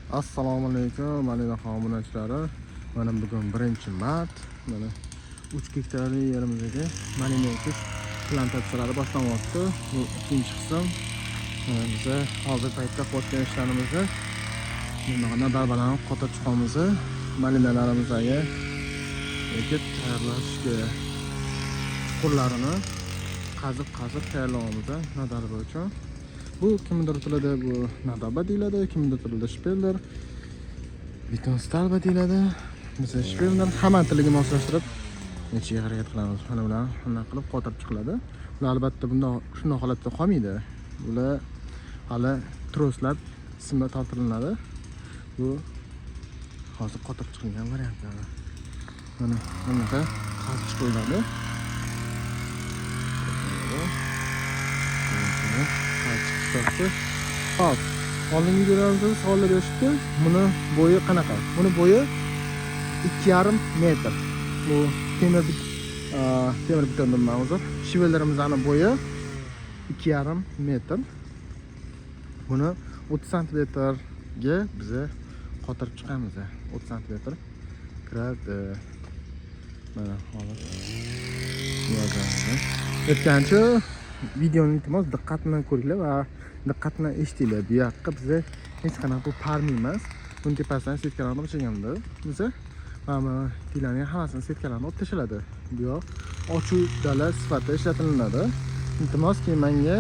Assalomu alaykum, malina xonachilari. Mana bugun 1-mart. Mana 3 gektarli yerimizga malina ekish plantatsiyalari boshlanyapti. Bu ikkinchi qism. Biz hozir paytda qo'tgan ishlarimizni bunaqana barbaran qotib chiqamiz. Malinalarimizga ekib tayyorlashga chuqurlarini qazib tayyorlaymiz. Nadar bo'yicha. Bu kimdir tilida bu nadaba deyiladi, kimdir tilida shpelder, beton stalba deyiladi. Biz shpelder hamma tiliga moslashtirib necha harakat qilamiz. Mana bular shunday qilib qotirib chiqiladi. Bular albatta bunda shunday holatda qolmaydi. Bular hali troslab simlar tortilinadi. Bu hozir qotirib chiqilgan variantlari. Mana bunaqa qazib chiqiladi. Hop, oldingi videolarimizda savollar berishdi. Buni bo'yi qanaqa? Buni bo'yi 2,5 metr. Bu temir beton deymiz. Shivellerimizning bo'yi 2,5 metr. Buni 30 santimetrga biz qotirib chiqamiz. 30 santimetr kiradi. Mana hozir yozamiz. O'tganchi videoni iltimos diqqat bilan ko'ringlar va diqqat bilan eshitinglar. Bu yoqqa biza hech qanaqa parmi emas. Buni tepasidan setkalarni o'chirganda biza mana tilarning hammasini setkalarni olib tashladi. Bu yoq ochuv dala sifatida ishlatiladi. Iltimos keyin menga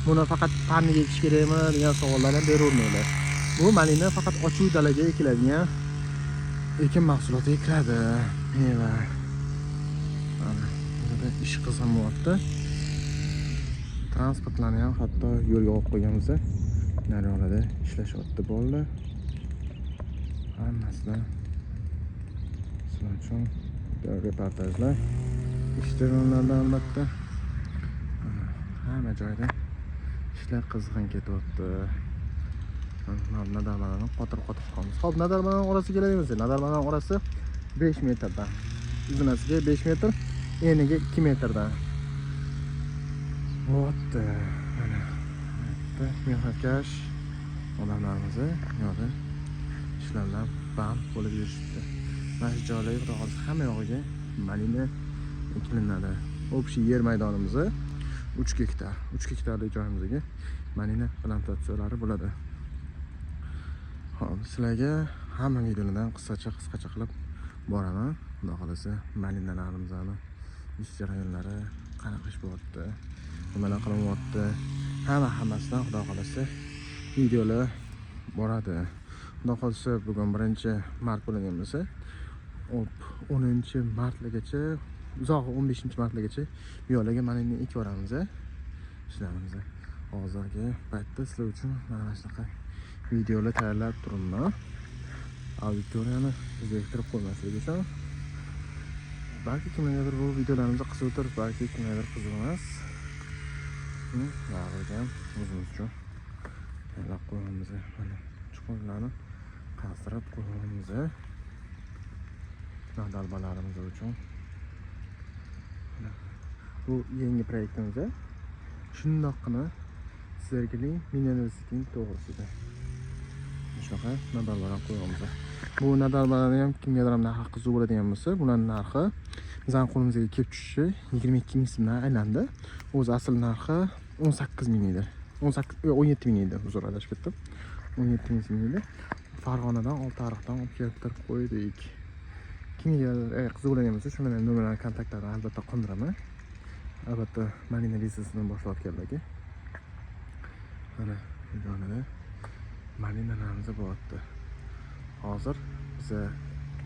buni faqat parmiga ekish kerakmi degan savollarni beravermanglar. Bu malina faqat ochuv dalaga ekiladigan ekin mahsulotiga kiradi. Meva. Mana burada ish qizinyapti. Transportlarni ham hatto yo'lga olib qo'yganmiz. Naryoqlarda ishlashyapti bolalar. Hammasidan sizlar uchun reportajlar ishtironlardan albatta. Hamma joyda ishlar qizg'in ketyapti. Nadarlarni qotirib chiqamiz. Xo'p, nadarlarning orasiga kelamiz. Nadarlarning orasi 5 metrdan. Uzunasiga 5 metr, eniga 2 metrdan. Bo'pti. Mana bu mehnatkash odamlarimiz yo'lda ishlarlar band bo'lib yurishibdi. Mana shu joylarga hozir hamma yog'iga malina ekilinadi. Общий yer maydonimiz 3 gektar. 3 gektarlik joyimizga malina plantatsiyalari bo'ladi. Hop, sizlarga hamma videolardan qisqacha qilib boraman. Xudo xolasa malinalarimizni ish jarayonlari qanaqa ish bo'lyapti, nimalar qilinyapti, hammasidan xudo xolasa videolar boradi. Xudo xolasa bugun 1-mart bo'lgan bo'lsa, 10-martgacha, uzoq 15-martgacha bu yo'lga malina ekib boramiz. Ishlarimiz hozirgi paytda sizlar uchun mana shunaqa videolar tayyorlab turibman. Auditoriyani zeriktirib qo'ymaslik uchun. Balki kimlargadir bu videolarimizni qiziqtir, balki kimlargadir qiziq emas. Baribir o'zimiz uchun tayyorlab qo'yamiz. Mana chuqurlarni qasdirib qo'yamiz. Dalbalarimiz uchun. Bu yangi proyektimiz. Shundoqqina sizlarga mineralisining to'g'risida. Shunaqa nadalbalar qo'yamiz. Bu nadalbalarni ham kimgadir ham narxi qiziq bo'ladigan bo'lsa, bularning narxi bizning qo'limizga kelib tushishi 22 ming so'mdan aylandi. O'z asl narxi 18 ming edi. 17 ming edi. Uzr, adashib ketdim. 17 ming so'm edi. Farg'onadan Oltiariqdan olib kelib qo'ydik. Kimga qiziq bo'ladigan bo'lsa, shu bilan nomerlarni, kontaktlarni albatta qoldiraman. Albatta malina biznesini boshlayotganlarga. Mana bu joyda malinalarimiz bo'lyapti. Hozir biz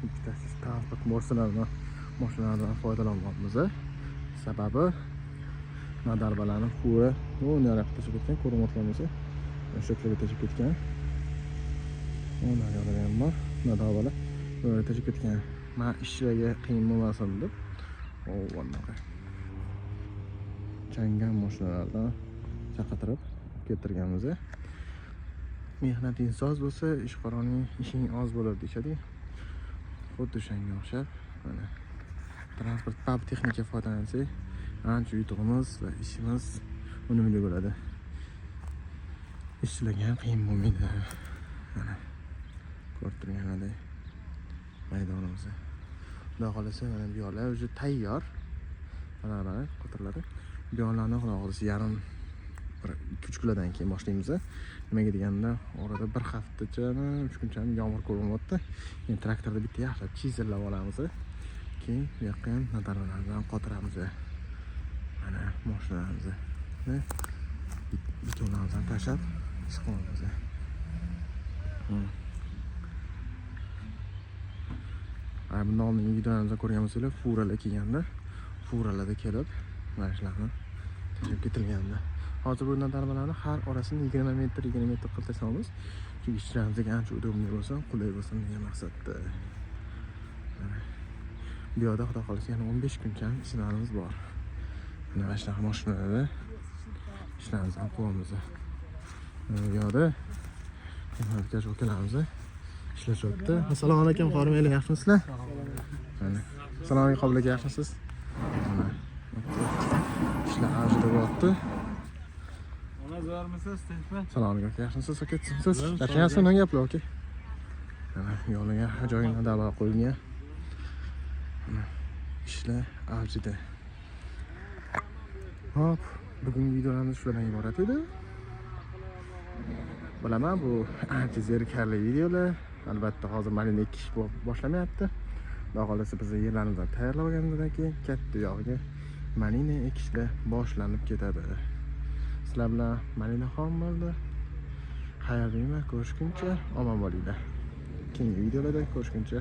ikkita transport mashinalaridan foydalanyapmiz. Sababi nadarbalarning ko'ri o'naraq tashib ketgan, ko'rinmayotganmisa, o'sha yerga tashib ketgan. O'narlar ham bor, nadarbalar o'rga tashib ketgan. Men ishlarga qiyin bo'lmasin deb, o'g'onlar changan mashinalardan chaqirib keltirganmiz. Mehnating soz bo'lsa, ishqoroning ishing oz bo'lar deyshadi. Xuddi shunga o'xshab, mana transport texnika foydalansak, ancha yutug'imiz va ishimiz unumli bo'ladi. Ishchilarga ham qiyin bo'lmaydi. Mana Xudo xohlasa mana bu yoqlar уже tayyor. Mana qotirlari. Bu yoqlarni xudo xohlasa yarim 2-3 kundan keyin boshlaymiz. Nimaga deganda orada bir haftachami 3 kunchami yomg'ir ko'rinyapti. Endi traktorda bitta yaxshilab chizillab olamiz. Keyin bu yoqqa ham nadarlardan qotiramiz. Mana mashinamizni betonlardan tashlab chiqamiz. Bundan oldingi videolarimizda ko'rgan bo'lsanglar, furalar kelganda, furalarda kelib mana shularni tashib ketilgandi. Hozir bu nadarbalarni har orasini 20 metr qilib tashlamiz. Chunki ishlarimizga ancha udobniy bo'lsin, qulay bo'lsin degan maqsadda. Bu yerda xudo xolasa yana 15 kuncha ishlarimiz bor. Mana shunaqa mashinalarda ishlarimizni ham qilamiz. Bu yerda texnik ukalarimiz ishlashyapti. Assalomu alaykum, xormaylar, yaxshimisizlar? Assalomu alaykum, qobilak, yaxshimisiz? İşler avjida bo'lyapti. Ona zarmisiz, tinchmi? Assalomu alaykum, yaxshimisiz? Siz yaxshimisiz? Nima gaplar, aka? Yo'liga ajoyib da'vo qo'yilgan. İşler avjida. Hop, bugungi videolarimiz shulardan iborat edi. Bilaman, bu ancha zerikarli videolar. Albatta hozir malina ekish boshlamayapti. Xudo xolasa biz yerlarimizni tayyorlab olganimizdan keyin katta yog'iga malina ekishlar boshlanib ketadi. Sizlar bilan malina xom bo'ldi. Xayrli ko'rishguncha omon bo'linglar. Keyingi videolarda ko'rishguncha